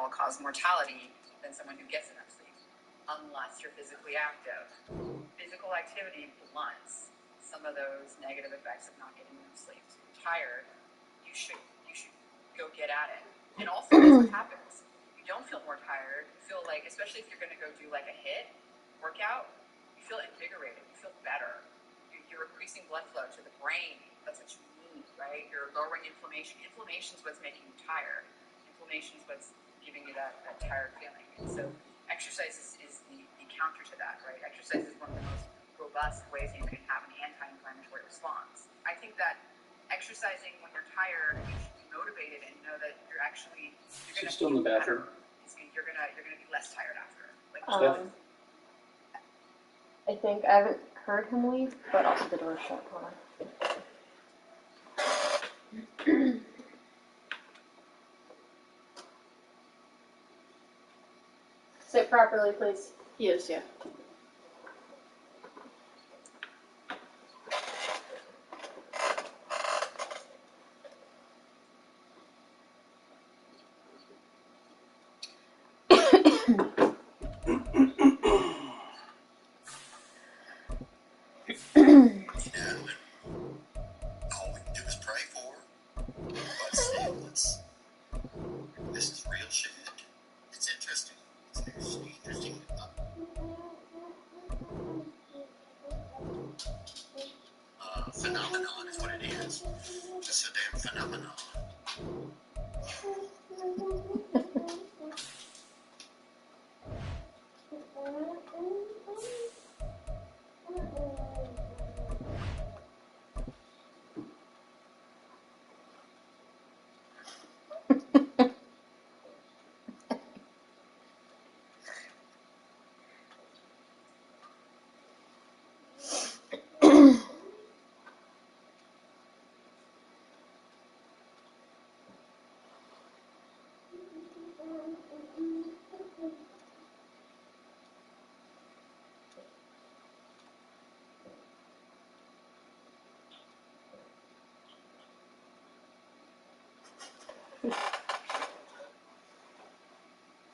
all cause mortality than someone who gets enough sleep, unless you're physically active. Physical activity blunts some of those negative effects of not getting enough sleep. So you're tired, you should go get at it. And also, that's what happens. You don't feel more tired. You feel like, especially if you're going to go do like a HIIT workout, you feel invigorated. You feel better. You're increasing blood flow to the brain. That's what you need, right? You're lowering inflammation. Inflammation is what's making you tired. Inflammation is what's giving you that tired feeling. And so exercise is the counter to that, right? Exercise is one of the most robust ways you can have an anti-inflammatory response. I think that exercising when you're tired, you should be motivated and know that you're going to still in the bathroom. You're gonna be less tired after. Like, I think I haven't heard him leave, but also the door's shut. Hold on. Sit properly, please. He is, yeah. All we can do is pray for her. But still, this is real shit. It's interesting. It's interesting. Phenomenon is what it is. It's a damn phenomenon.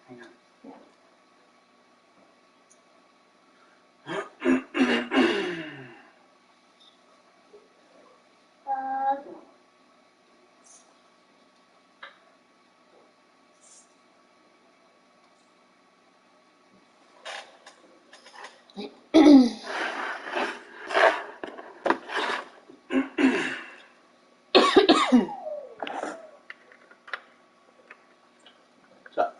Hang on. What's up?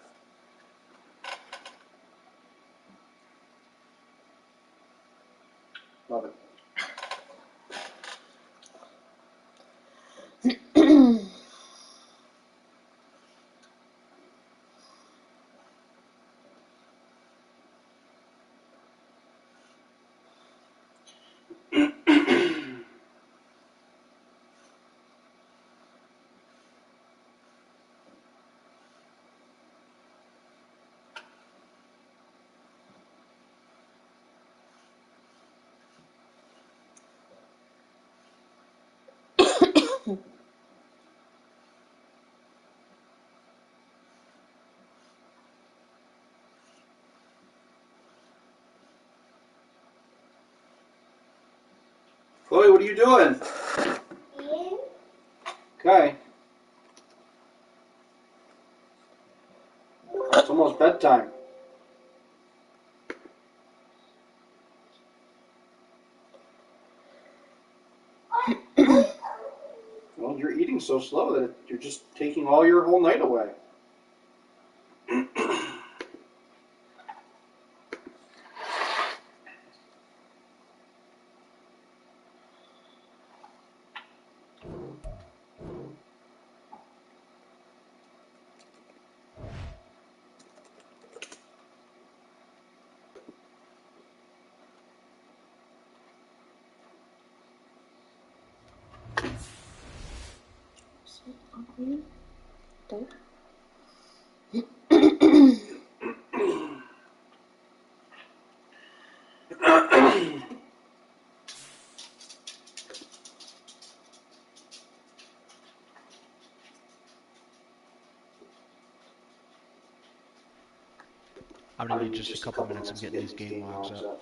Love it. Chloe, what are you doing? Okay. It's almost bedtime. Well, you're eating so slow that you're just taking all your whole night away. Don't. I'm gonna need just a couple minutes of getting these game logs up.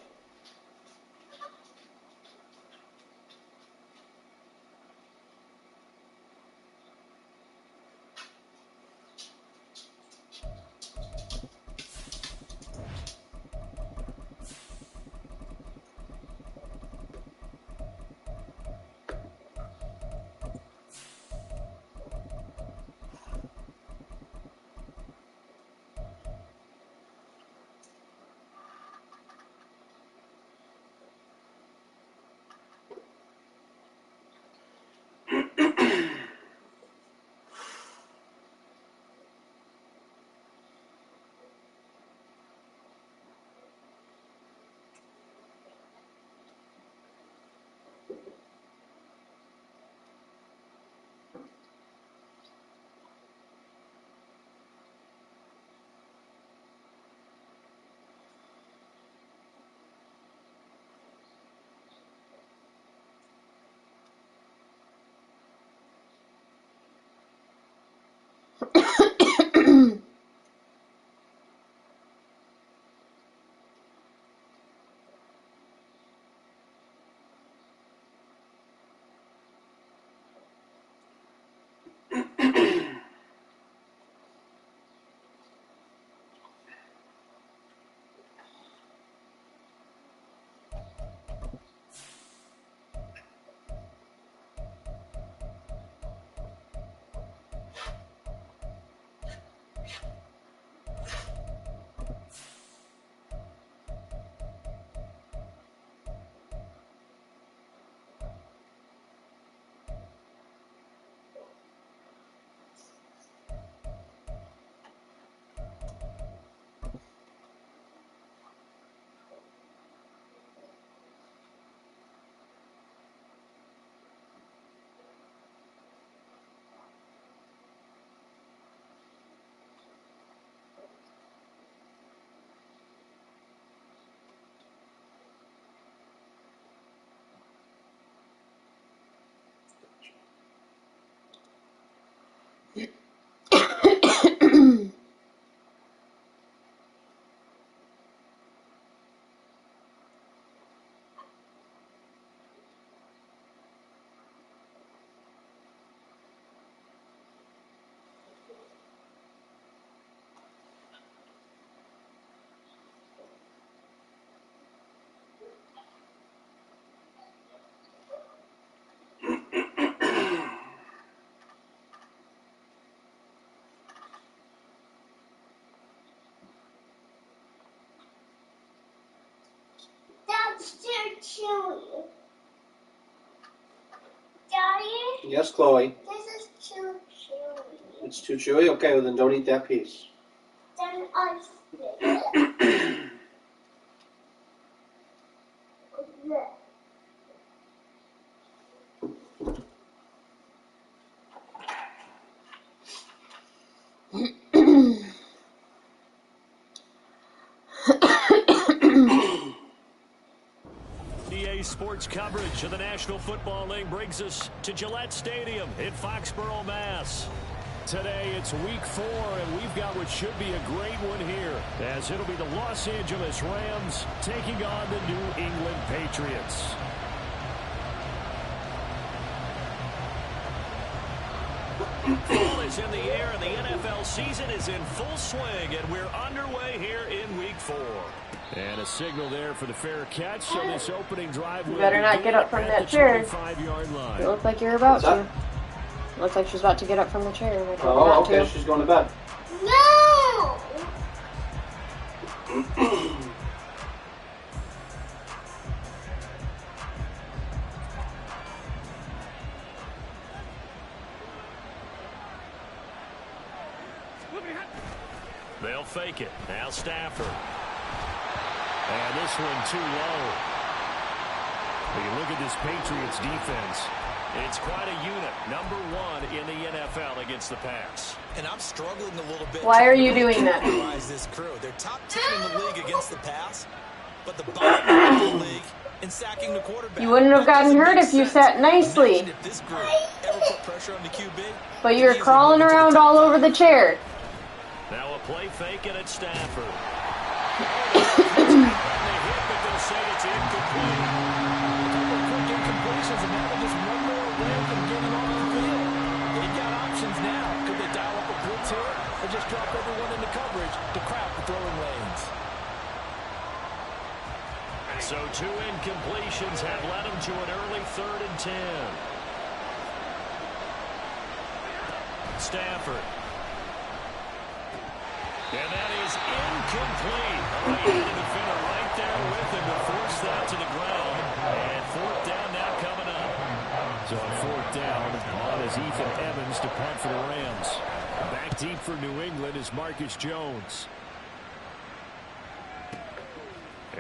That's too chewy. Daddy? Yes, Chloe. This is too chewy. It's too chewy? Okay, well then don't eat that piece. Then I spit it. EA Sports coverage of the National Football League brings us to Gillette Stadium in Foxborough, Mass. Today it's week 4, and we've got what should be a great one here, as it'll be the Los Angeles Rams taking on the New England Patriots. Fall is in the air, and the NFL season is in full swing, and we're underway here in week 4. And a signal there for the fair catch, so this opening drive will better not get up from that chair. 25-yard line. You look like you're about What's to. Looks like she's about to get up from the chair. I told her Oh, not okay, to. she's going to bed. No! They'll fake it. Now Stafford. And this one too low. When you look at this Patriots defense, It's quite a unit. Number 1 in the NFL against the pass. And I'm struggling a little bit. Why are you doing that? This crew. They're top 10 in the league against the pass, but the bottom of the league in sacking the quarterback. You wouldn't have gotten hurt if you sat nicely. If this group ever put pressure on the QB, But you're crawling around all over the chair. Now a play fake and it's Stafford. They hit, but they'll say it's incomplete. A couple of quick incompletions, and now they're just one more away from getting off the field. They've got options now. Could they dial up a blitz here, or just drop everyone into coverage to crowd the throwing lanes? So 2 incompletions have led them to an early 3rd and 10. Stafford. And that is incomplete. He had a defender right there with him to force that to the ground. And 4th down now coming up. So on 4th down, on is Ethan Evans to punt for the Rams. Back deep for New England is Marcus Jones.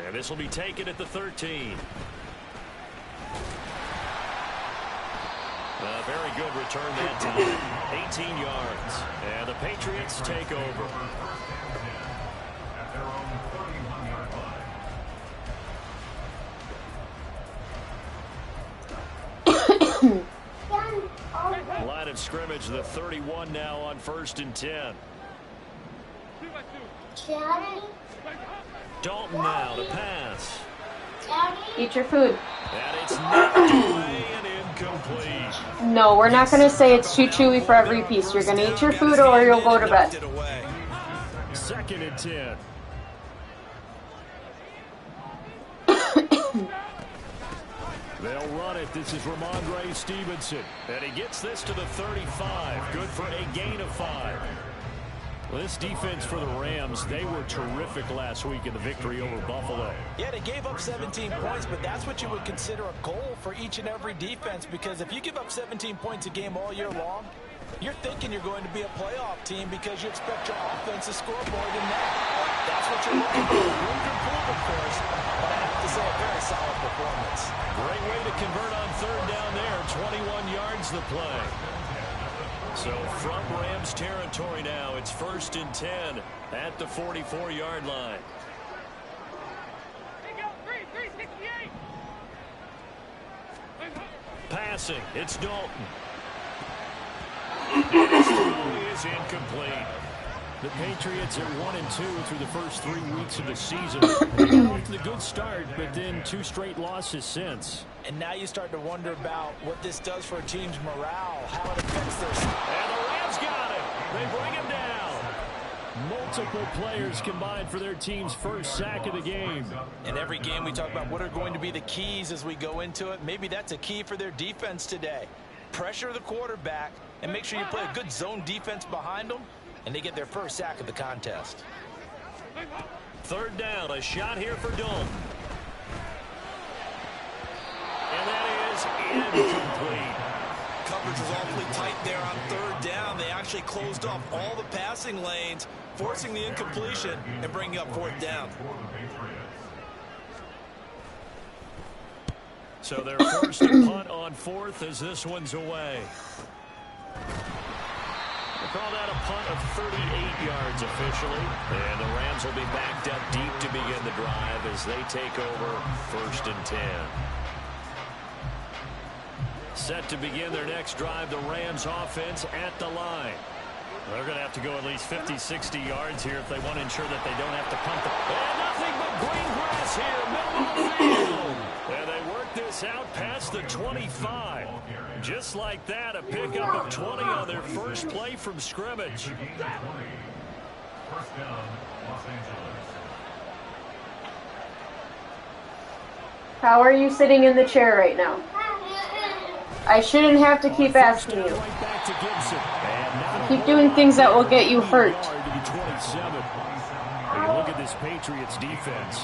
And this will be taken at the 13. A very good return that time. 18 yards. And the Patriots take over. Line of scrimmage, the 31 now on 1st and 10. Dalton now to pass. Eat your food. And it's knocked away and incomplete. No, we're not going to say it's too chewy for every piece. You're going to eat your food or you'll go to bed. 2nd and 10. They'll run it. This is Ramondre Stevenson. And he gets this to the 35. Good for a gain of 5. Well, this defense for the Rams, they were terrific last week in the victory over Buffalo. Yeah, they gave up 17 points, but that's what you would consider a goal for each and every defense, because if you give up 17 points a game all year long, you're thinking you're going to be a playoff team because you expect your offense to score more than that. That's what you're looking for. Room to improve, of course, but I have to say a very solid performance. Great way to convert on 3rd down there. 21 yards the play. So from Rams territory now, it's 1st and 10 at the 44-yard line. Passing, it's Dalton. His throw is incomplete. The Patriots are 1-2 through the first 3 weeks of the season. They got off to a good start, but then 2 straight losses since. And now you start to wonder about what this does for a team's morale, how it affects their... And the Rams got it. They bring him down. Multiple players combined for their team's first sack of the game. In every game we talk about what are going to be the keys as we go into it. Maybe that's a key for their defense today. Pressure the quarterback and make sure you play a good zone defense behind them, and they get their first sack of the contest. 3rd down, a shot here for Dalton. And that is incomplete. coverage was awfully tight there on 3rd down. They actually closed off all the passing lanes, forcing the incompletion and bringing up 4th down. So they're forced to punt on 4th as this one's away. They call that a punt of 38 yards officially. And the Rams will be backed up deep to begin the drive as they take over 1st and 10. Set to begin their next drive, the Rams offense at the line. They're going to have to go at least 50, 60 yards here if they want to ensure that they don't have to punt the... And nothing but green grass here, middle of the field. And they work this out past the 25. Just like that, a pickup of 20 on their first play from scrimmage. How are you sitting in the chair right now? I shouldn't have to keep asking you. Keep doing things that will get you hurt. You look at this Patriots defense.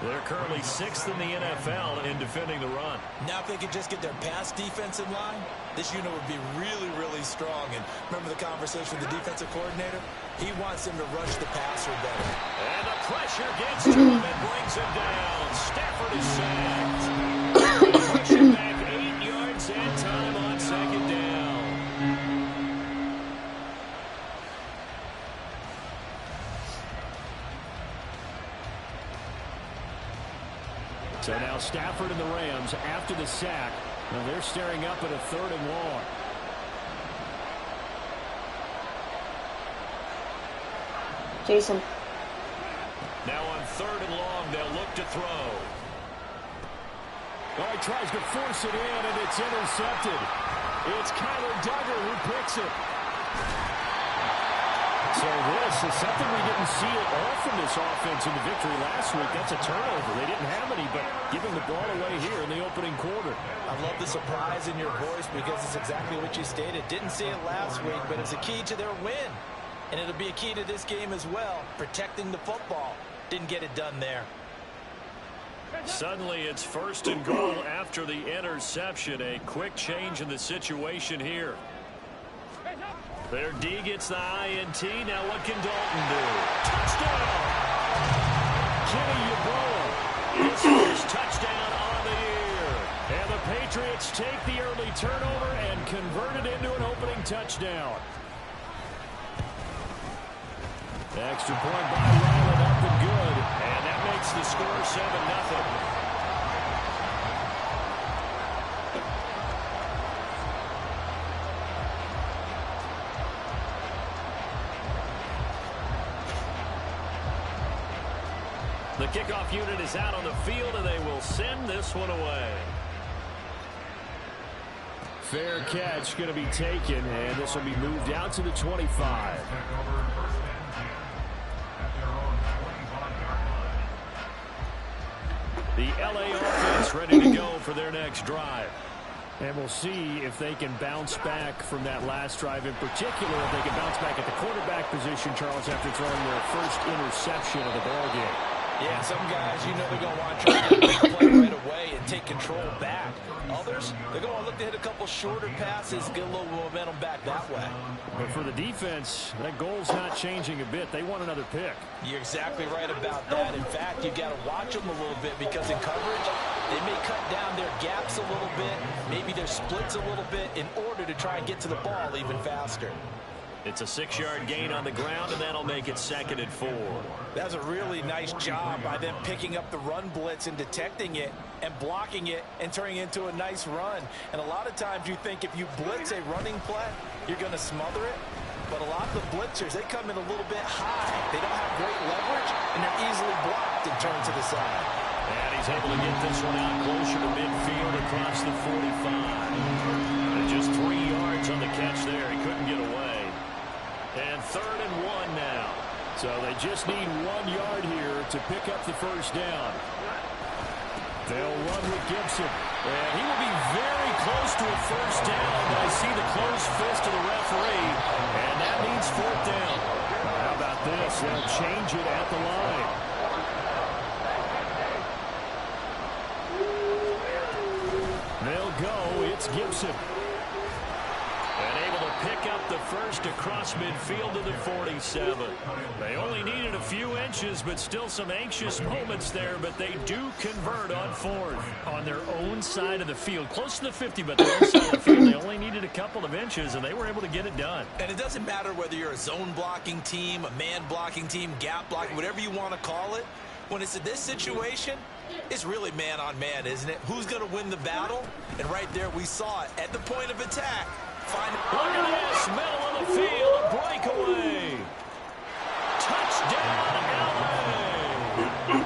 They're currently 6th in the NFL in defending the run. Now if they could just get their pass defense in line, this unit would be really, really strong. And remember the conversation with the defensive coordinator? He wants them to rush the passer better. And the pressure gets to him and brings him down. Stafford is sacked. Pushing back 8 yards and time on So now Stafford and the Rams after the sack. Now they're staring up at a 3rd and long. Jason. Now on 3rd and long, they'll look to throw. Oh, he tries to force it in, and it's intercepted. It's Kyler Duggar who picks it. So this is something we didn't see at all from this offense in the victory last week. That's a turnover. They didn't have any, but giving the ball away here in the opening quarter. I love the surprise in your voice because it's exactly what you stated. Didn't see it last week, but it's a key to their win. And it'll be a key to this game as well, protecting the football. Didn't get it done there. Suddenly it's 1st and goal after the interception. A quick change in the situation here. Their D gets the INT. Now what can Dalton do? Touchdown! Jimmy Yeboah, his first touchdown on the year. And the Patriots take the early turnover and convert it into an opening touchdown. Extra point by Ryland, up and good. And that makes the score 7-0. The kickoff unit is out on the field, and they will send this one away. Fair catch going to be taken, and this will be moved out to the 25. The LA offense ready to go for their next drive. And we'll see if they can bounce back from that last drive in particular, if they can bounce back at the quarterback position, Charles, after throwing their first interception of the ballgame. Yeah, some guys, you know they're going to want to try to get the play right away and take control back. Others, they're going to look to hit a couple shorter passes, get a little momentum back that way. But for the defense, that goal's not changing a bit. They want another pick. You're exactly right about that. In fact, you got to watch them a little bit because in coverage, they may cut down their gaps a little bit, maybe their splits a little bit in order to try and get to the ball even faster. It's a 6-yard gain on the ground, and that'll make it 2nd and 4. That's a really nice job by them picking up the run blitz and detecting it and blocking it and turning it into a nice run. And a lot of times you think if you blitz a running play, you're going to smother it. But a lot of the blitzers, they come in a little bit high. They don't have great leverage, and they're easily blocked and turned to the side. And he's able to get this one out closer to midfield across the 45. And just 3 yards on the catch there. He couldn't get away. And 3rd and 1 now. So they just need 1 yard here to pick up the first down. They'll run with Gibson. And he will be very close to a first down. But I see the closed fist of the referee. And that means 4th down. How about this? They'll change it at the line. They'll go. It's Gibson. And able to pick up the first across midfield to the 47. They only needed a few inches, but still some anxious moments there. But they do convert on 4th on their own side of the field. Close to the 50, but their own side of the field. They only needed a couple of inches, and they were able to get it done. And it doesn't matter whether you're a zone blocking team, a man blocking team, gap blocking, whatever you want to call it. When it's in this situation, it's really man on man, isn't it? Who's going to win the battle? And right there we saw it at the point of attack. Look at this, middle of the field, breakaway. Touchdown, LA.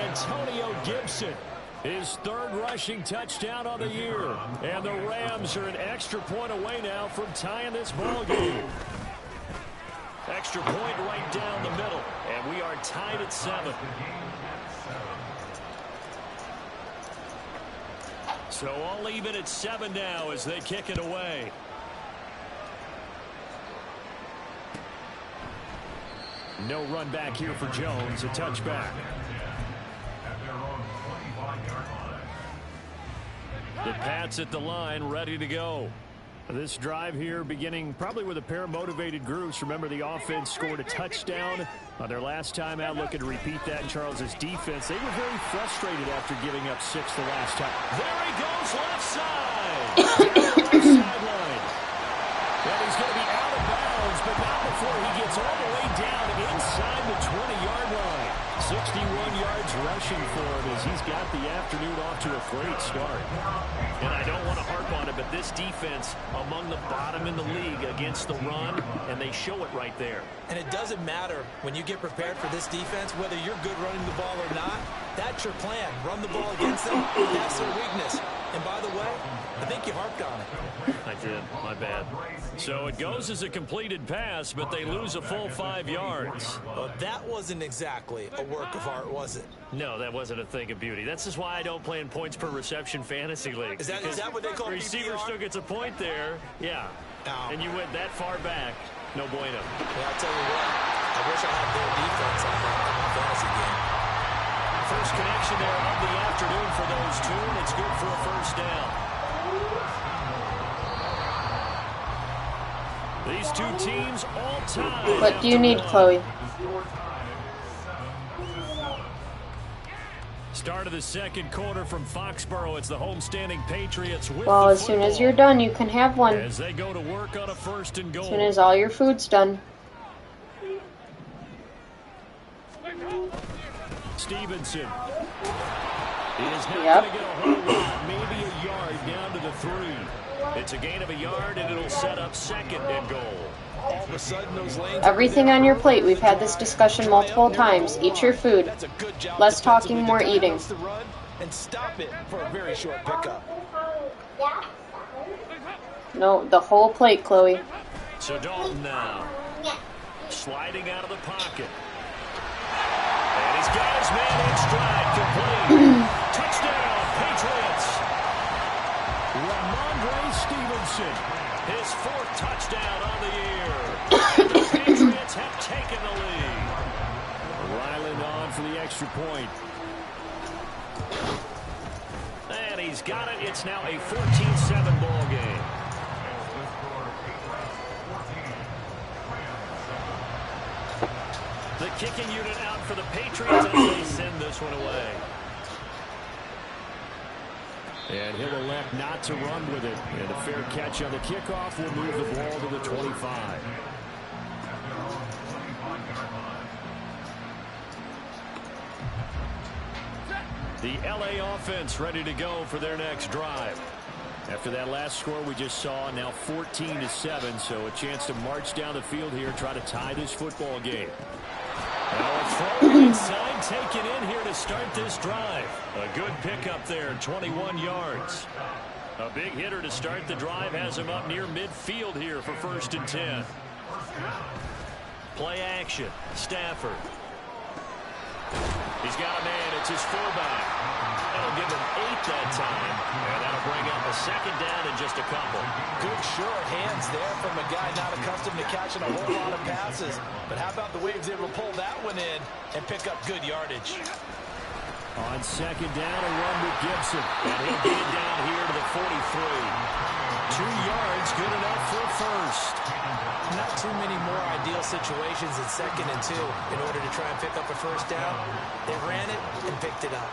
Antonio Gibson, his 3rd rushing touchdown on the year. And the Rams are an extra point away now from tying this ball game. Extra point right down the middle, and we are tied at 7. So all even at 7 now as they kick it away. No run back here for Jones, a touchback. The Pats at the line, ready to go. This drive here beginning probably with a pair of motivated groups. Remember, the offense scored a touchdown on their last time out. Looking to repeat that in Charles's defense. They were very frustrated after giving up 6 the last time. There he goes, left side. Down the right sideline. And he's going to be out of bounds but not before he gets all the way down inside the 20-yard line. 61 yards rushing for him as he's got the afternoon off to a great start. And I don't want to harp on it, but this defense among the bottom in the league against the run, and they show it right there. And it doesn't matter when you get prepared for this defense, whether you're good running the ball or not. That's your plan. Run the ball against them. That's their weakness. And by the way, I think you harped on it. I did. My bad. So it goes as a completed pass, but they lose a full 5 yards. Well, that wasn't exactly a work of art, was it? No, that wasn't a thing of beauty. That's just why I don't play in points per reception fantasy league. Is that what they call receiver PPR? still gets a point there. Yeah. No. And you went that far back. No bueno. Yeah, I'll tell you what. I wish I had their defense on my fantasy game. First connection there of the afternoon for those two, and it's good for a first down. These two teams all tied. What do you need, Chloe? Start of the second quarter from Foxborough. It's the homestanding Patriots with Well, the as soon as football. you're done, you can have one. As they go to work on a first and goal. As soon as all your food's done. Stevenson is not Yep. going to get a whole lot, maybe a yard down to the 3. It's a gain of a yard, and it'll set up second and goal. All of a sudden, those lanes Everything on your plate. We've had this discussion multiple times. Eat your food. That's a good job Less talking, defensively more to eating. diagnose the run and stop it for a very short pickup. No, the whole plate, Chloe. So Dalton now, sliding out of the pocket. And he's got his man in stride, complete. Touchdown, Patriots. Ramondre Stevenson, his 4th touchdown on the year. And the Patriots have taken the lead. Ryland on for the extra point. And he's got it. It's now a 14-7 ball game. The kicking unit out for the Patriots as they send this one away. And he'll elect not to run with it. And a fair catch on the kickoff will move the ball to the 25. The LA offense ready to go for their next drive. After that last score we just saw, now 14-7, so a chance to march down the field here, try to tie this football game. Now a throw inside taken in here to start this drive. A good pickup there, 21 yards. A big hitter to start the drive has him up near midfield here for 1st and 10. Play action, Stafford. He's got a man, it's his fullback. That'll give him 8 that time, and that'll bring up a second down in just a couple. Good short hands there from a guy not accustomed to catching a whole lot of passes. But how about the way he was able to pull that one in and pick up good yardage? On second down, a run with Gibson, and he'll get it down here to the 43. 2 yards, good enough for a first. Not too many more ideal situations in 2nd and 2 in order to try and pick up a first down. They ran it and picked it up.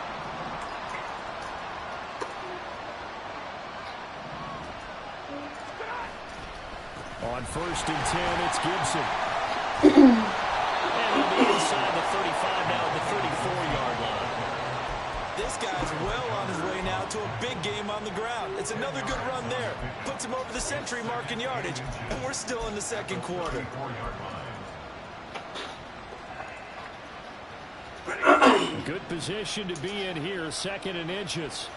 On 1st and 10, it's Gibson. And on the inside, the 35 now at the 34-yard line. This guy's well on his way now to a big game on the ground. It's another good run there. Puts him over the century mark in yardage, and we're still in the second quarter. Good position to be in here, 2nd and inches.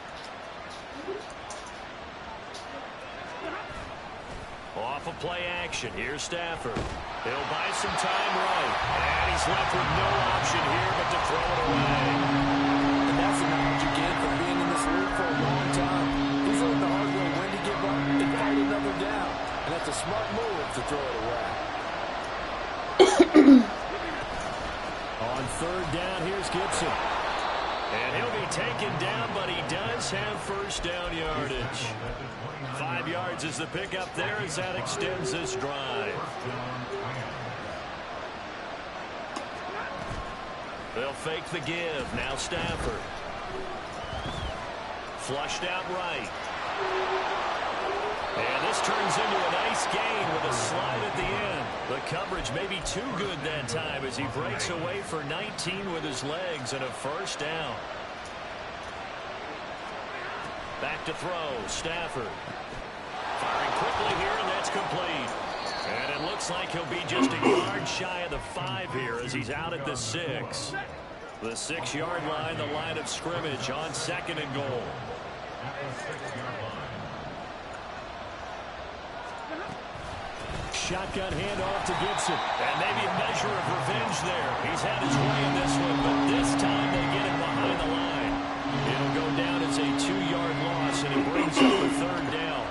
Off of play action, here's Stafford. He'll buy some time right, and he's left with no option here but to throw it away. And that's the knowledge you get from being in this league for a long time. He's learned the hard way when to give up and fight another down. And that's a smart move to throw it away. On 3rd down, here's Gibson. And he'll be taken down, but he does have 1st down yardage. 5 yards is the pickup there as that extends this drive. They'll fake the give. Now Stafford. Flushed out right. And this turns into a nice gain with a slide at the end. The coverage may be too good that time as he breaks away for 19 with his legs and a first down. Back to throw, Stafford. Firing quickly here, and that's complete. And it looks like he'll be just a yard shy of the 5 here as he's out at the 6. The 6-yard line, the line of scrimmage on 2nd and goal. Shotgun handoff to Gibson. And maybe a measure of revenge there. He's had his way in this one, but this time they get him behind the line. It'll go down as a 2-yard loss, and it brings up a 3rd down.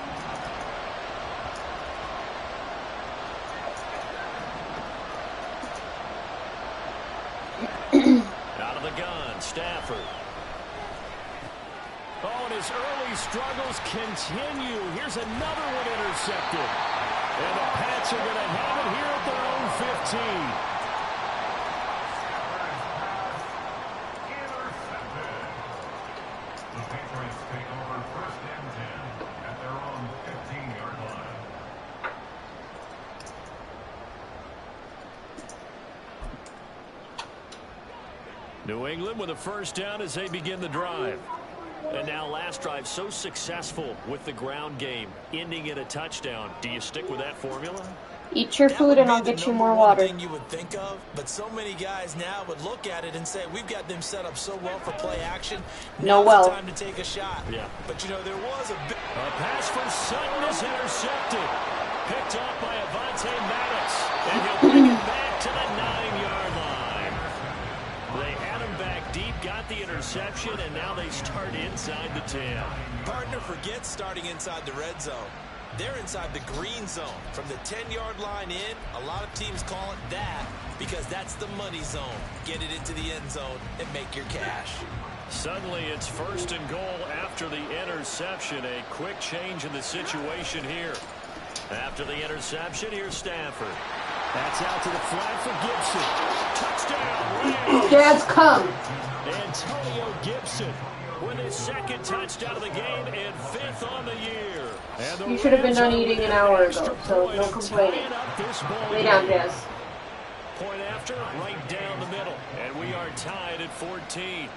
Out of the gun, Stafford. Oh, and his early struggles continue. Here's another one intercepted. And the Pats are going to have it here at their own 15. The Patriots take over 1st and 10 at their own 15-yard line. New England with a first down as they begin the drive. And now last drive so successful with the ground game, ending in a touchdown. Do you stick with that formula? Eat your food and I'll get you more water. Thing you would think of, but so many guys now would look at it and say, we've got them set up so well for play action. Now's the time to take a shot. Yeah. But you know, there was a pass from Sutton is intercepted. Picked off by Avonte Maddox. And he'll bring it back to the 9-yard line. They had him back deep, got the interception, and now they start inside the 10. Partner forgets starting inside the red zone. They're inside the green zone. From the 10-yard line in, a lot of teams call it that because that's the money zone. Get it into the end zone and make your cash. Suddenly it's 1st and goal after the interception. A quick change in the situation here. After the interception, here's Stafford. That's out to the flat for Gibson. Touchdown, Rams. Dad's come. Antonio Gibson with his 2nd touchdown of the game and 5th on the year. And You should have been done eating an hour ago, so no complaining. Lay down, Jazz. Point after, right down the middle. And we are tied at 14.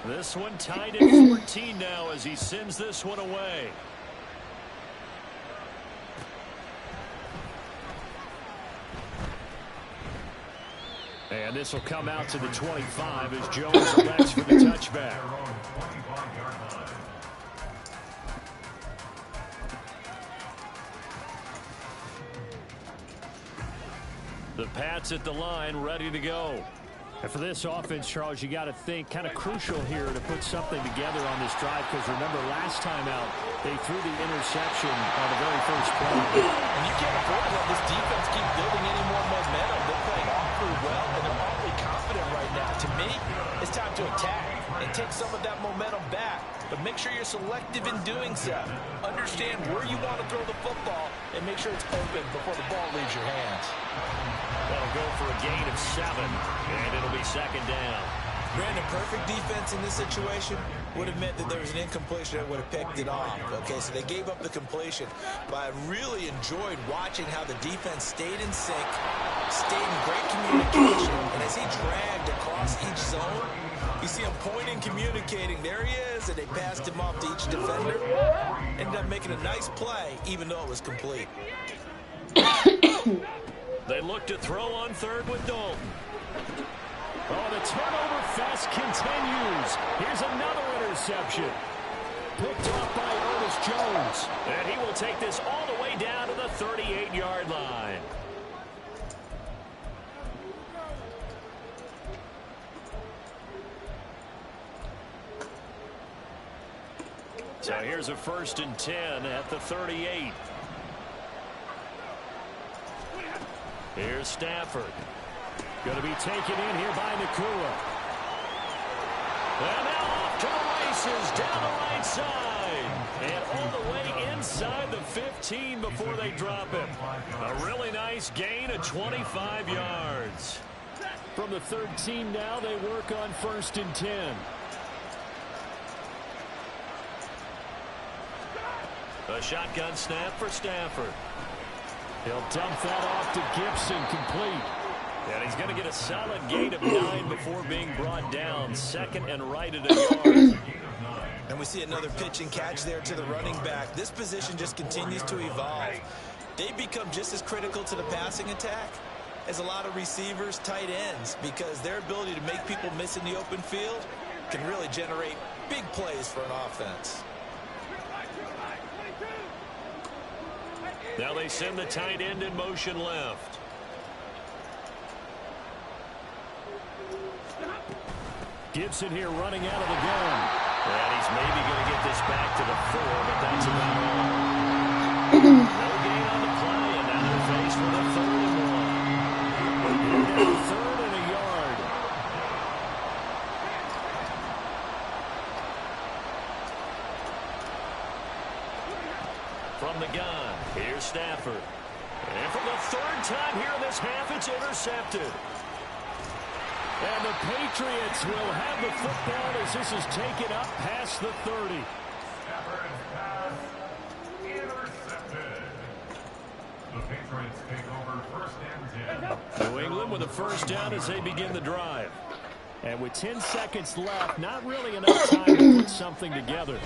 This one tied at 14 now as he sends this one away. And this will come out to the 25 as Jones elects for the touchback. The Pats at the line, ready to go. And for this offense, Charles, you got to think kind of crucial here to put something together on this drive because remember last time out they threw the interception on the very first play. And you can't afford to let this defense keep building any more momentum. They're playing awfully well and they're awfully confident right now. To me, it's time to attack and take some of that momentum back. But make sure you're selective in doing so. Understand where you want to throw the football and make sure it's open before the ball leaves your hands. That'll go for a gain of 7, and it'll be 2nd down. Brandon, perfect defense in this situation would have meant that there was an incompletion that would have picked it off. Okay, so they gave up the completion. But I really enjoyed watching how the defense stayed in sync, stayed in great communication, and as he dragged across each zone, you see him pointing, communicating. There he is, and they passed him off to each defender. Ended up making a nice play, even though it was complete. They look to throw on 3rd with Dalton. Oh, the turnover fest continues. Here's another interception. Picked off by Ernest Jones. And he will take this all the way down to the 38-yard line. So here's a 1st and 10 at the 38. Here's Stafford. Going to be taken in here by Nakua. And now off to the races down the right side. And all the way inside the 15 before they drop him. A really nice gain of 25 yards. From the 13 now, they work on 1st and 10. A shotgun snap for Stafford. He'll dump that off to Gibson, complete. And he's going to get a solid gain of 9 before being brought down. Second and right at a yard. And we see another pitch and catch there to the running back. This position just continues to evolve. They become just as critical to the passing attack as a lot of receivers, tight ends, because their ability to make people miss in the open field can really generate big plays for an offense. Now they send the tight end in motion left. Gibson here running out of the gun. And he's maybe going to get this back to the 4, but that's about all. No gain on the play, and now they're faced with a 3rd and 1. 3rd and a yard. From the gun, here's Stafford. And for the 3rd time here in this half, it's intercepted. And the Patriots will have the football as this is taken up past the 30. Stafford's pass intercepted. The Patriots take over 1st and 10. New England with a 1st down as they begin the drive. And with 10 seconds left, not really enough time to put something together.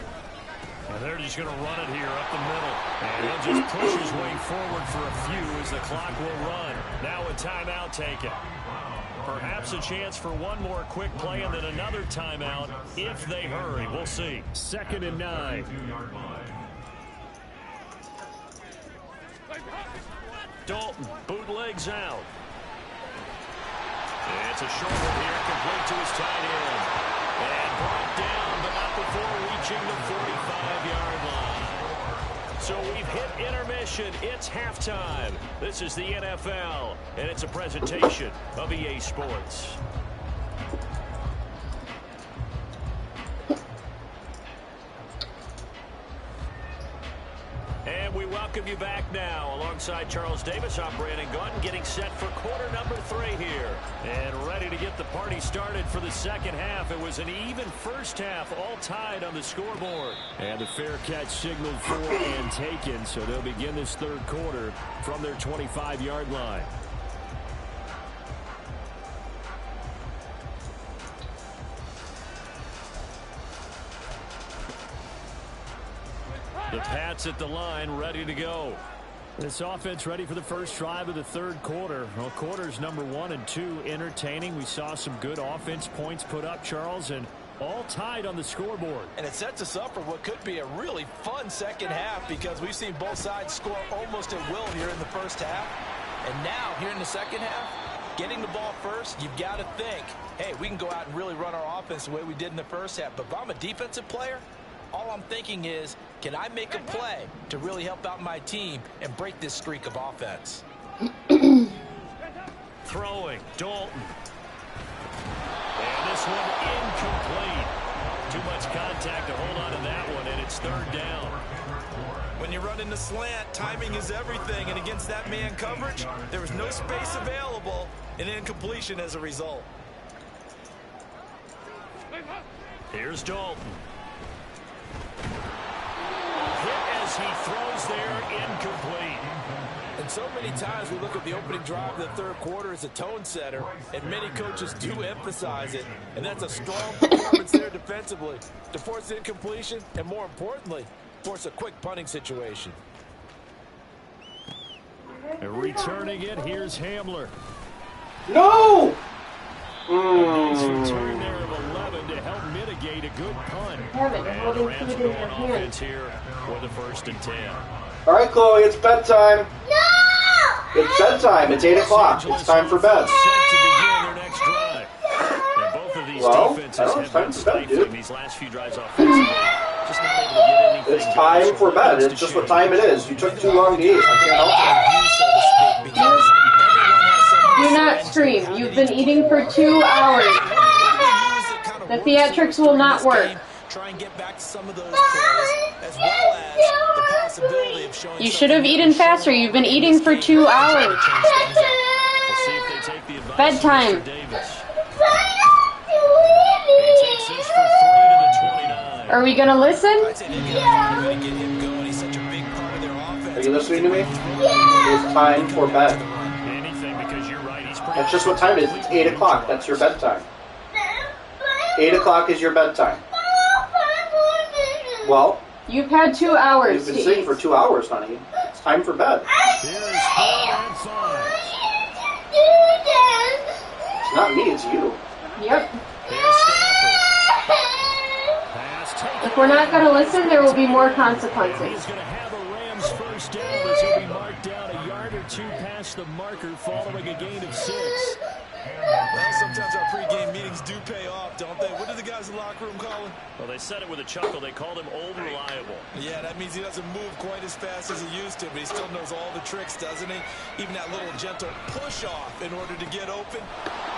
And they're just going to run it here up the middle. And he'll just push his way forward for a few as the clock will run. Now a timeout taken. Perhaps a chance for one more quick play and then another timeout if they hurry. We'll see. 2nd and 9. Dalton bootlegs out. And it's a short one here, complete to his tight end. And brought down, but not before reaching the 45-yard line. So we've hit intermission. It's halftime. This is the NFL, and it's a presentation of EA Sports. And we welcome you back now. Alongside Charles Davis, I'm Brandon Gunn, getting set for quarter number 3 here. And ready to get the party started for the second half. It was an even first half, all tied on the scoreboard. And the fair catch signaled for and taken, so they'll begin this 3rd quarter from their 25-yard line. The Pats at the line, ready to go. This offense ready for the first drive of the 3rd quarter. Well, quarters number 1 and 2 entertaining. We saw some good offense points put up, Charles, and all tied on the scoreboard. And it sets us up for what could be a really fun second half because we've seen both sides score almost at will here in the first half. And now, here in the second half, getting the ball first, you've got to think, hey, we can go out and really run our offense the way we did in the first half. But if I'm a defensive player, all I'm thinking is, can I make a play to really help out my team and break this streak of offense? Throwing, Dalton. And this one incomplete. Too much contact to hold on to that one, and it's 3rd down. When you run in the slant, timing is everything, and against that man coverage, there was no space available, and incompletion as a result. Here's Dalton. Hit as he throws there, incomplete. And so many times we look at the opening drive of the 3rd quarter as a tone setter, and many coaches do emphasize it, and that's a strong performance there defensively to force incompletion and, more importantly, force a quick punting situation. And returning it, here's Hamler. No! Nice return there of 11 to help mitigate a good punt. Having And holding the Rams food go in your on hand. offense here for the 1st and 10. All right, Chloe, it's bedtime. No! It's bedtime. It's 8 o'clock. It's time for bed. Set to begin their next drive. And both of these Well, defenses I don't know, have it's time been for bed, stifling dude. these last few drives offensively. Just not able to get anything It's going, time so for bed. nothing's It's to just what shoot. time it is. You took too long to eat. I can't help it. Do not scream. You've been eating for 2 hours. The theatrics will not work. Try and get back to some of those plays, as well as the possibility of showing You should have eaten faster. You've been eating for 2 hours. We'll see if they take the advice Bedtime. of Mr. Davis. He takes this for 3 to the 29. Are we gonna listen? I'd say they've got to find a way to get him going. He's such a big you listening to me? It's time for bed. Anything, because you're right. He's pretty. That's just what time it is. It's 8 o'clock. That's your bedtime. 8 o'clock is your bedtime. Well, you've had 2 hours. You've been singing for 2 hours, honey. It's time for bed. Here's 4 and 5. It's not me, it's you. Yep. Here's Stafford. Pass taken. If we're not going to listen, there will be more consequences. He's going to have a Rams first down as he'll be marked down a yard or 2 past the marker following a gain of 6. Well, sometimes our pregame meetings do pay off, don't they? What do the guys in the locker room call him? Well, they said it with a chuckle. They called him Old Reliable. Yeah, that means he doesn't move quite as fast as he used to, but he still knows all the tricks, doesn't he? Even that little gentle push-off in order to get open,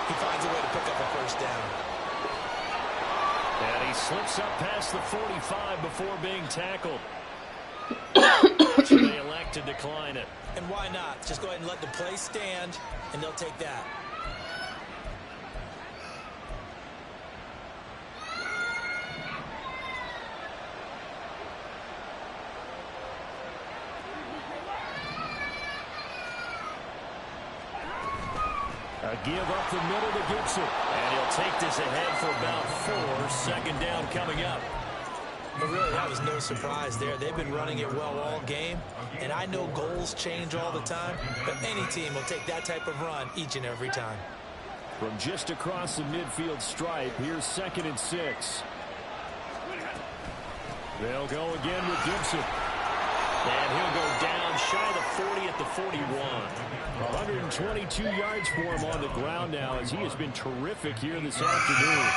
he finds a way to pick up a first down. And he slips up past the 45 before being tackled. So they elect to decline it. And why not? Just go ahead and let the play stand, and they'll take that. A give up the middle to Gibson. And he'll take this ahead for about 4. Second down coming up. But really, that was no surprise there. They've been running it well all game. And I know goals change all the time, but any team will take that type of run each and every time. From just across the midfield stripe, here's 2nd and 6. They'll go again with Gibson. And he'll go down shy of the 40 at the 41. 122 yards for him on the ground now as he has been terrific here this afternoon.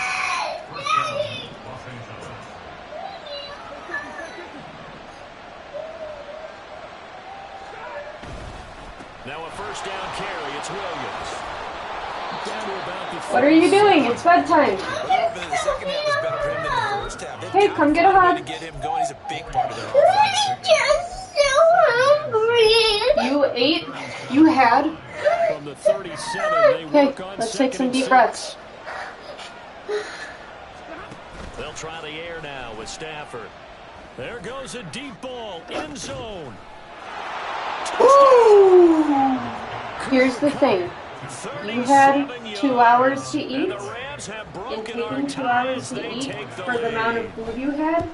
Now a first down carry. It's Williams. Down to about the 40. What are you doing? It's bedtime. The second half was better for him than the first half. Hey, come get a hug. To get him going, he's a big part of their offense. You ate? You had? From the 37, they Okay, work on let's take some 2nd and deep 6. breaths. They'll try the air now with Stafford. There goes a deep ball, end zone. Ooh. Here's the thing. You had 2 hours to eat, and taking 2 hours to eat for the amount of food you had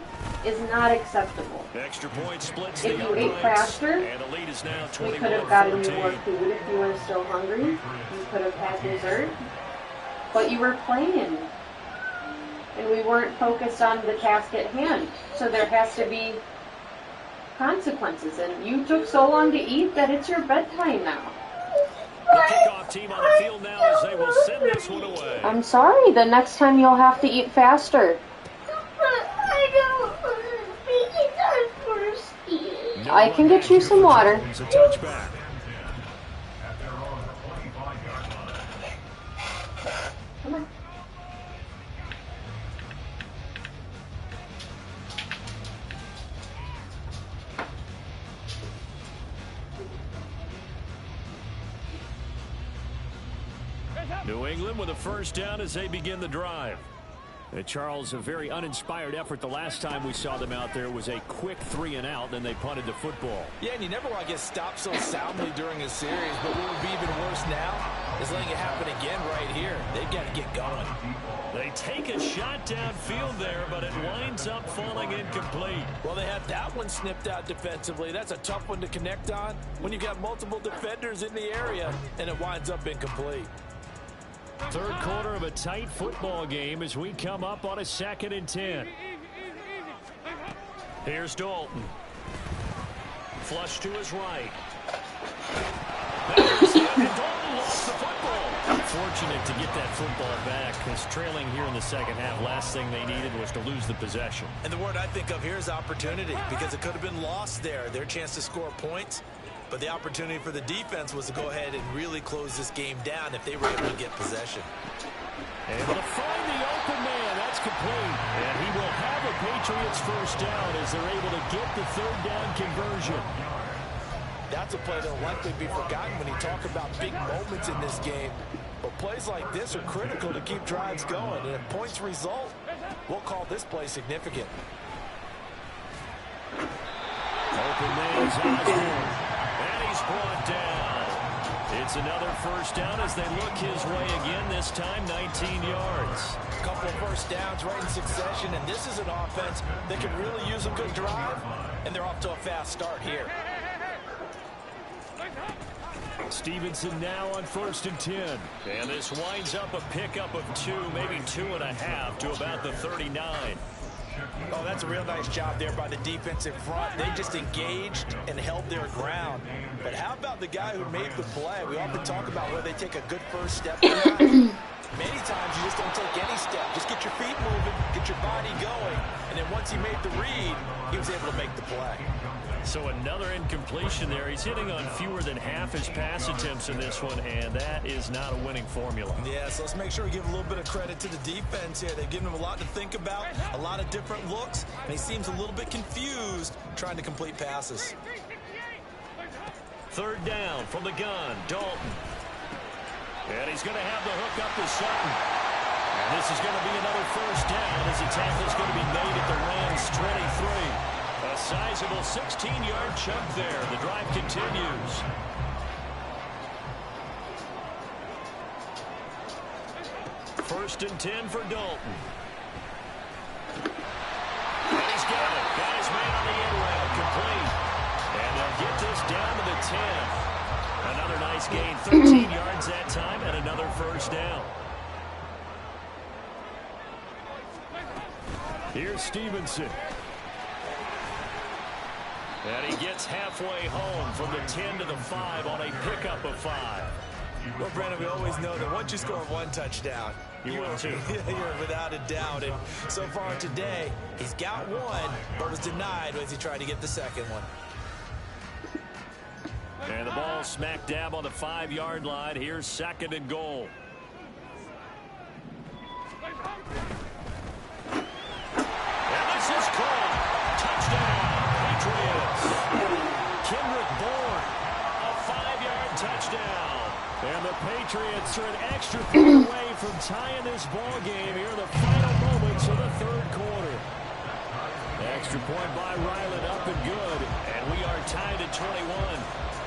is not acceptable. Extra point splits If the you ate uprights, faster, and the lead is now we could have gotten you more 21-14. food if you were still hungry. You could have had dessert. But you were playing. And we weren't focused on the task at hand. So there has to be consequences. And you took so long to eat that it's your bedtime now. The kickoff team on the field now as they will send this one away. I'm sorry. The next time you'll have to eat faster. I can get you some water. It's a touchback. At their own 25-yard line. Come on. New England with a first down as they begin the drive. Charles, a very uninspired effort the last time we saw them out there. It was a quick 3 and out, then they punted the football. Yeah, and you never want to get stopped so soundly during a series, but what would be even worse now is letting it happen again right here. They've got to get going. They take a shot downfield there, but it winds up falling incomplete. Well, they had that one snipped out defensively. That's a tough one to connect on when you've got multiple defenders in the area, and it winds up incomplete. Third quarter of a tight football game as we come up on a 2nd and 10. Here's Dalton. Flush to his right. There's it, and Dalton lost the football. Fortunate to get that football back, because trailing here in the second half, last thing they needed was to lose the possession. And the word I think of here is opportunity, because it could have been lost there. Their chance to score points. But the opportunity for the defense was to go ahead and really close this game down if they were able to get possession. Able to find the open man. That's complete. And he will have a Patriots first down as they're able to get the third down conversion. That's a play that will likely be forgotten when you talk about big moments in this game. But plays like this are critical to keep drives going. And if points result, we'll call this play significant. Open names, Osborne. And he's brought down. It's another first down as they look his way again, this time 19 yards. A couple of first downs right in succession, and this is an offense that can really use a good drive, and they're off to a fast start here. Stevenson now on 1st and 10. And this winds up a pickup of 2, maybe 2.5 to about the 39. Oh, that's a real nice job there by the defensive front. They just engaged and held their ground. But how about the guy who made the play? We often talk about whether they take a good first step or not. Many times you just don't take any step. Just get your feet moving, get your body going, and then once he made the read, he was able to make the play. So another incompletion there. He's hitting on fewer than half his pass attempts in this one, and that is not a winning formula. Yeah, so let's make sure we give a little bit of credit to the defense here. They've given him a lot to think about, a lot of different looks, and he seems a little bit confused trying to complete passes. 3rd down from the gun, Dalton. And he's going to have the hook up to Sutton. And this is going to be another first down as the tackle is going to be made at the Rams' 23. A sizable 16-yard chunk there. The drive continues. First and 10 for Dalton. And he's got it. Got his man on the end route. Complete. And they'll get this down to the 10. Another nice gain. 13 yards that time and another first down. Here's Stevenson. And he gets halfway home from the 10 to the 5 on a pickup of 5. Well, Brandon, we always know that once you score 1 touchdown, you win 2. You're without a doubt. And so far today, he's got 1, but was denied as he tried to get the second one. And the ball smack dab on the 5-yard line. Here's 2nd and goal. And this is caught. Touchdown. Kendrick Bourne, a 5-yard touchdown. And the Patriots are an extra point away from tying this ball game here in the final moments of the 3rd quarter. Extra point by Ryland, up and good. And we are tied at 21.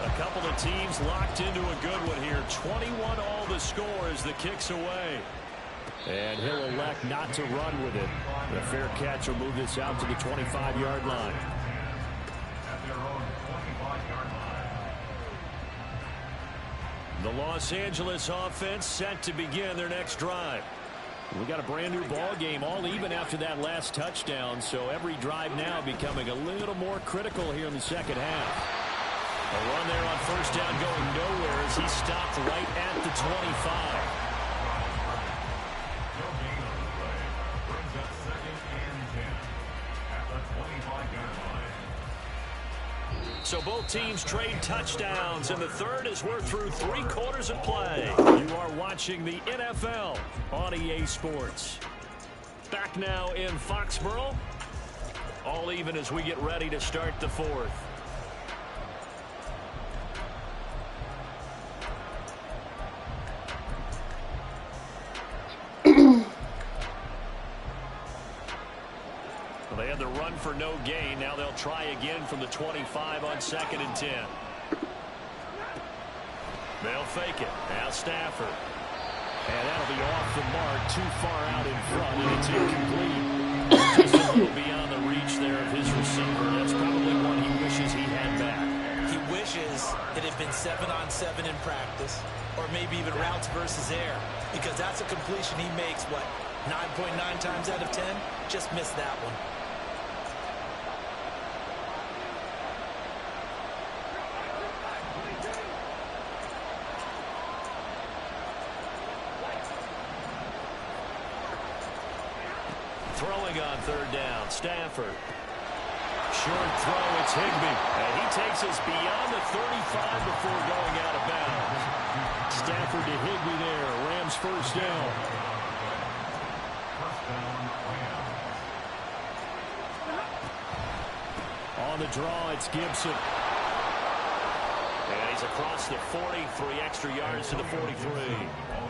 A couple of teams locked into a good one here. 21 all the score as the kick's away. And he'll elect not to run with it. The fair catch will move this out to the 25-yard line. The Los Angeles offense set to begin their next drive. We got a brand new ball game, all even after that last touchdown, so every drive now becoming a little more critical here in the second half. A run there on first down going nowhere as he stopped right at the 25. So both teams trade touchdowns, and the 3rd as we're through 3 quarters of play. You are watching the NFL on EA Sports. Back now in Foxborough. All even as we get ready to start the 4th. They had the run for no gain. Now they'll try again from the 25 on 2nd and 10. They'll fake it. Now Stafford. And that'll be off the mark, too far out in front, and it's incomplete. Just a little beyond the reach there of his receiver. That's probably one he wishes he had back. He wishes it had been 7-on-7 in practice, or maybe even routes versus air, because that's a completion he makes, what, 9.9 times out of 10? Just missed that one. Throwing on 3rd down, Stafford. Short throw, it's Higbee. And he takes us beyond the 35 before going out of bounds. Stafford to Higbee there. Rams first down. On the draw, it's Gibson. And he's across the 40, 3 extra yards to the 43.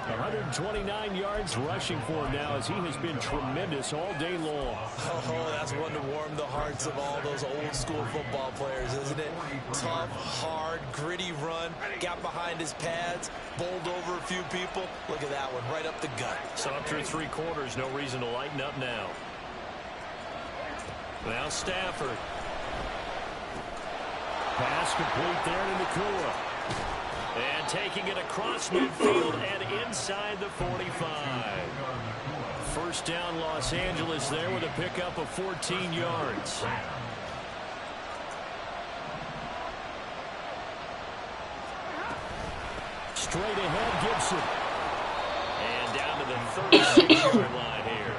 129 yards rushing for him now, as he has been tremendous all day long. Oh, that's one to warm the hearts of all those old school football players, isn't it? Tough, hard, gritty run, got behind his pads, bowled over a few people. Look at that one, right up the gut. So through 3 quarters, no reason to lighten up now. Now Stafford. Pass complete there to Nakua. And taking it across midfield and inside the 45. First down, Los Angeles there with a pickup of 14 yards. Straight ahead, Gibson. And down to the 36-yard line here.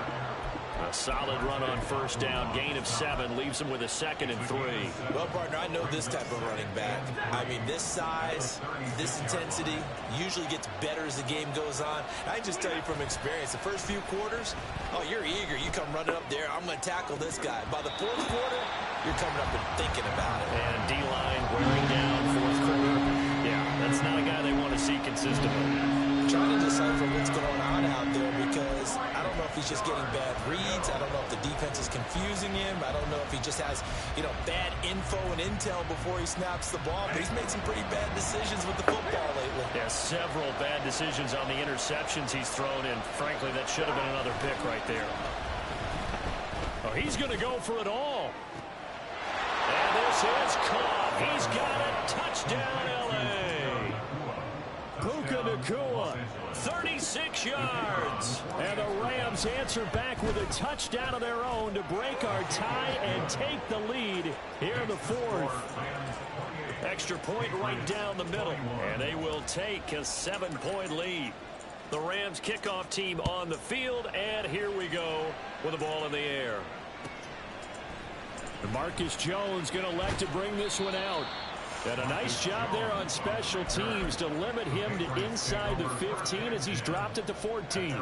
A solid run on first down. Gain of 7 leaves him with a 2nd and 3. Well, partner, I know this type of running back. I mean, this size, this intensity usually gets better as the game goes on. I can just tell you from experience, the first few quarters, oh, you're eager. You come running up there. I'm going to tackle this guy. By the 4th quarter, you're coming up and thinking about it. And D-line wearing down 4th quarter. Yeah, that's not a guy they want to see consistently. Trying to decipher what's going on out there, because I don't know if he's just getting bad reads. I don't know if the defense is confusing him. I don't know if he just has, bad info and intel before he snaps the ball. But he's made some pretty bad decisions with the football lately. Yeah, several bad decisions on the interceptions he's thrown, and frankly, that should have been another pick right there. Oh, he's going to go for it all. And this is caught. He's got it. Touchdown, L.A. Puka Nakua, 36 yards. And the Rams answer back with a touchdown of their own to break our tie and take the lead here in the 4th. Extra point right down the middle, and they will take a 7-point lead. The Rams kickoff team on the field, and here we go with the ball in the air. Marcus Jones going to elect to bring this one out. And a nice job there on special teams to limit him to inside the 15 as he's dropped at the 14.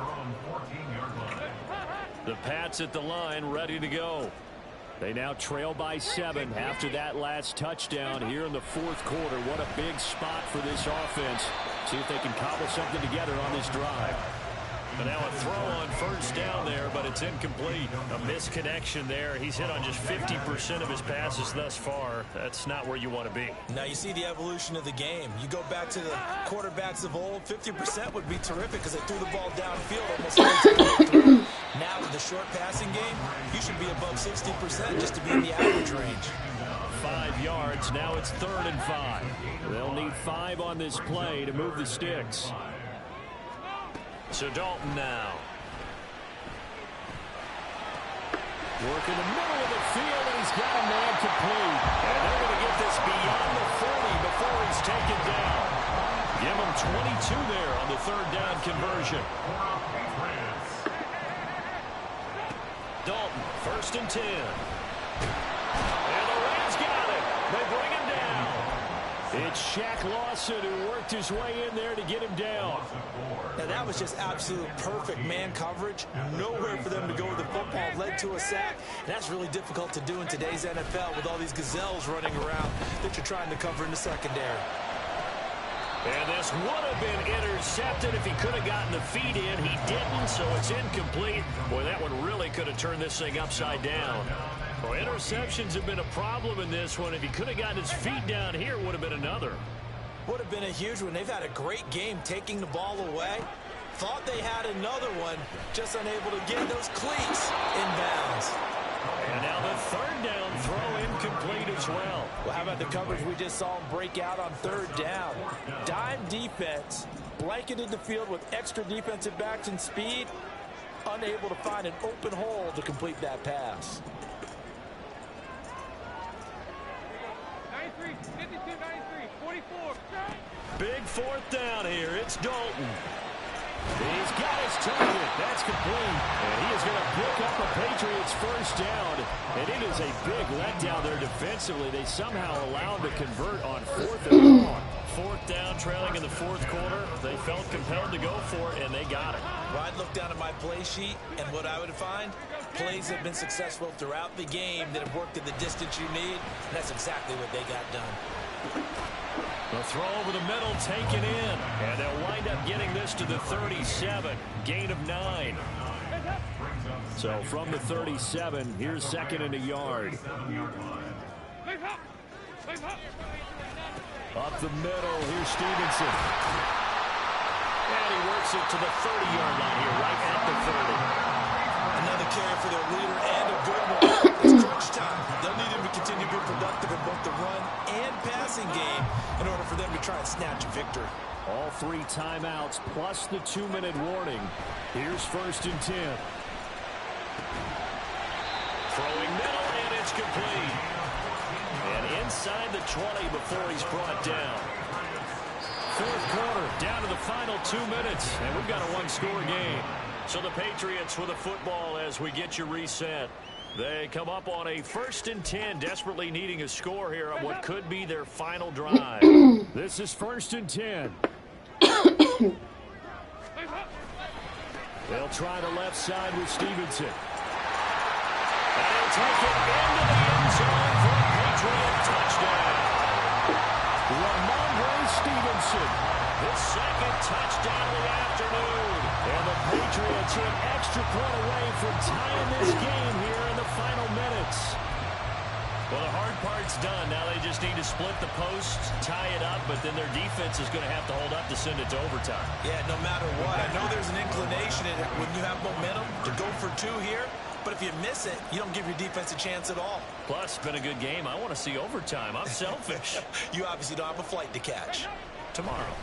The Pats at the line ready to go. They now trail by 7 after that last touchdown here in the 4th quarter. What a big spot for this offense. See if they can cobble something together on this drive. And now a throw on first down there, but it's incomplete. A misconnection there. He's hit on just 50% of his passes thus far. That's not where you want to be. Now you see the evolution of the game. You go back to the quarterbacks of old, 50% would be terrific because they threw the ball downfield almost every time they threw. Now with the short passing game, you should be above 60% just to be in the average range. 5 yards. Now it's 3rd and 5. They'll need 5 on this play to move the sticks. So Dalton now. Work in the middle of the field, and he's got a man complete. And they're going to get this beyond the 40 before he's taken down. Give him 22 there on the 3rd down conversion. Dalton, 1st and 10. And the Rams got it. They bring him down. It's Shaq Lawson who worked his way in there to get him down. Now that was just absolute perfect man coverage. Nowhere for them to go with the football. Led to a sack. And that's really difficult to do in today's NFL with all these gazelles running around that you're trying to cover in the secondary. And this would have been intercepted if he could have gotten the feet in. He didn't, so it's incomplete. Boy, that one really could have turned this thing upside down. Well, interceptions have been a problem in this one. If he could have gotten his feet down here, it would have been another. Would have been a huge one. They've had a great game taking the ball away. Thought they had another one, just unable to get those cleats inbounds. And now the 3rd down throw incomplete as well. Well, how about the coverage we just saw him break out on 3rd down? Dime defense, blanketed the field with extra defensive backs and speed, unable to find an open hole to complete that pass. 93, 52, 93, 44. Big 4th down here. It's Dalton. He's got his target. That's complete. And he is going to pick up a Patriots 1st down. And it is a big letdown there defensively. They somehow allowed to convert on 4th and 1. 4th down, trailing in the 4th quarter. They felt compelled to go for it, and they got it. Well, I'd look down at my play sheet, and what I would find, plays have been successful throughout the game that have worked at the distance you need, and that's exactly what they got done. The throw over the middle taken in. And they'll wind up getting this to the 37. Gain of 9. So from the 37, here's 2nd and a yard. Up the middle, here's Stevenson. And he works it to the 30-yard line here, right at the 30. Another carry for their leader and a good one. It's crunch time. They'll need him to continue to be productive in both the run and passing game in order for them to try and snatch a victory. All 3 timeouts plus the 2-minute warning. Here's 1st and 10. Throwing middle, and it's complete. And inside the 20 before he's brought down. 4th quarter, down to the final 2 minutes, and we've got a 1-score game. So the Patriots with the football as we get you reset. They come up on a 1st and 10, desperately needing a score here on what could be their final drive. This is 1st and 10. They'll try the left side with Stevenson. And he'll take it into the end zone for a Patriot touchdown. Ramondre Stevenson, his 2nd touchdown of the afternoon. And the Patriots are an extra point away from tying this game here in the final minutes. Well, the hard part's done. Now they just need to split the post, tie it up, but then their defense is going to have to hold up to send it to overtime. Yeah, no matter what. I know there's an inclination when you have momentum to go for 2 here, but if you miss it, you don't give your defense a chance at all. Plus, it's been a good game. I want to see overtime. I'm selfish. You obviously don't have a flight to catch. Tomorrow.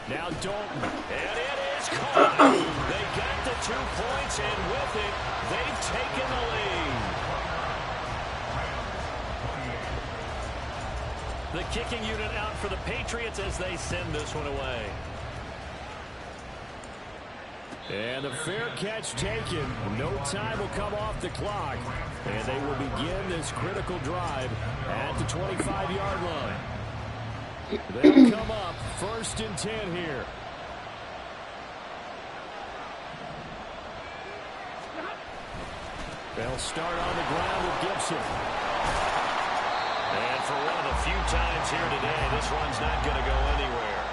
Now Dalton, and it is caught. They got the 2 points, and with it, they've taken the lead. The kicking unit out for the Patriots as they send this one away. And the fair catch taken. No time will come off the clock. And they will begin this critical drive at the 25-yard line. They'll come up 1st and 10 here. They'll start on the ground with Gibson. And for one of the few times here today, this one's not going to go anywhere.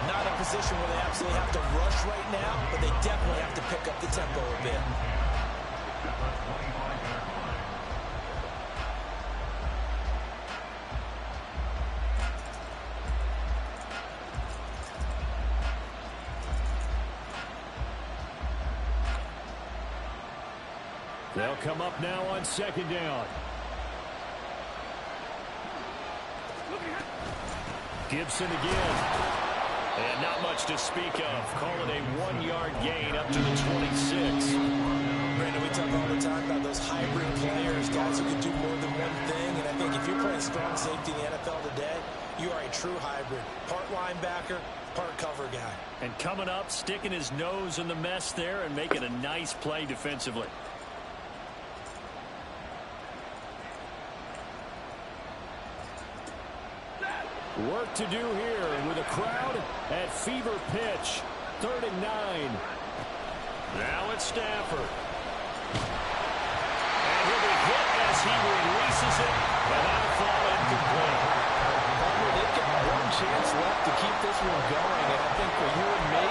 Not a position where they absolutely have to rush right now, but they definitely have to pick up the tempo a bit. They'll come up now on 2nd down. Gibson again. And not much to speak of. Call it a 1-yard gain up to the 26. Brandon, we talk all the time about those hybrid players, guys who can do more than one thing. And I think if you're playing strong safety in the NFL today, you are a true hybrid. Part linebacker, part cover guy. And coming up, sticking his nose in the mess there and making a nice play defensively. Work to do here with a crowd at fever pitch. 3rd and 9. Now it's Stafford. And he'll be hit as he releases it. And that'll fall incomplete. They've got one chance left to keep this one going. And I think for you and me,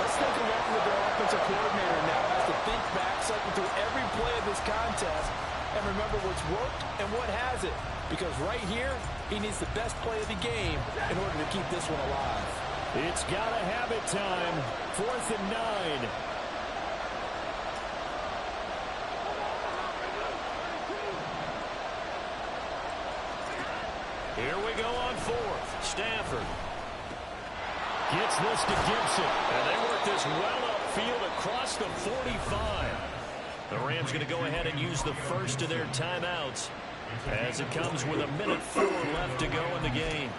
let's take a look at their offensive coordinator now has to think back, cycle through every play of this contest, and remember what's worked and what hasn't. Because right here, he needs the best play of the game in order to keep this one alive. It's got to have it time. 4th and 9. Here we go on 4th. Stafford gets this to Gibson. And they work this well upfield across the 45. The Rams going to go ahead and use the first of their timeouts as it comes with 1:04 left to go in the game.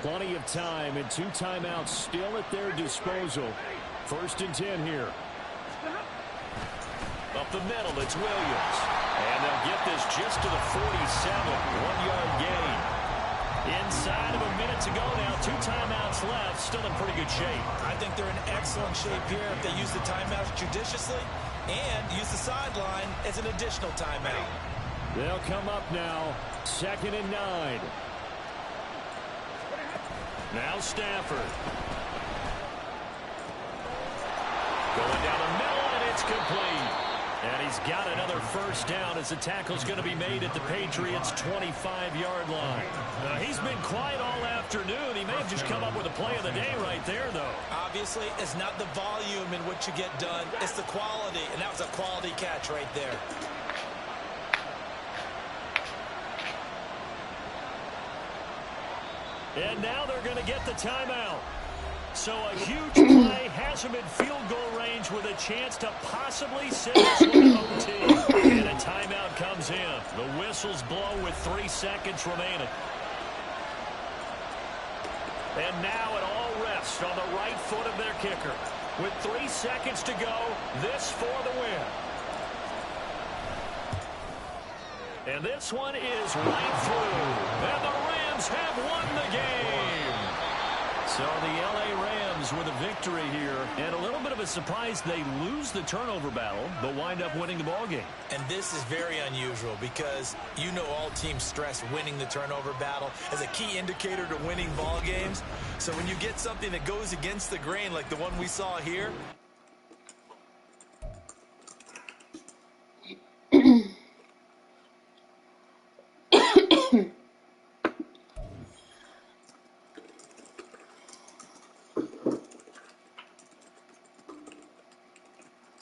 Plenty of time and 2 timeouts still at their disposal. 1st and 10 here. Up the middle, it's Williams. And they'll get this just to the 47. 1-yard gain. Inside of a minute to go now. 2 timeouts left. Still in pretty good good shape. I think they're in excellent shape here if they use the timeouts judiciously and use the sideline as an additional timeout. They'll come up now, 2nd and 9. Now Stafford. Going down the middle, and it's complete. And he's got another first down as the tackle's going to be made at the Patriots' 25-yard line. Now, he's been quiet all afternoon. He may have just come up with a play of the day right there, though. Obviously, it's not the volume in which you get done. It's the quality, and that was a quality catch right there. And now they're going to get the timeout. So a huge play has him in field goal range with a chance to possibly send this one OT. And a timeout comes in. The whistles blow with 3 seconds remaining. And now it all rests on the right foot of their kicker. With 3 seconds to go, this for the win. And this one is right through. And the Rams have won the game. So the L.A. Rams with a victory here. And a little bit of a surprise, they lose the turnover battle, but wind up winning the ballgame. And this is very unusual because you know all teams stress winning the turnover battle as a key indicator to winning ball games. So when you get something that goes against the grain like the one we saw here,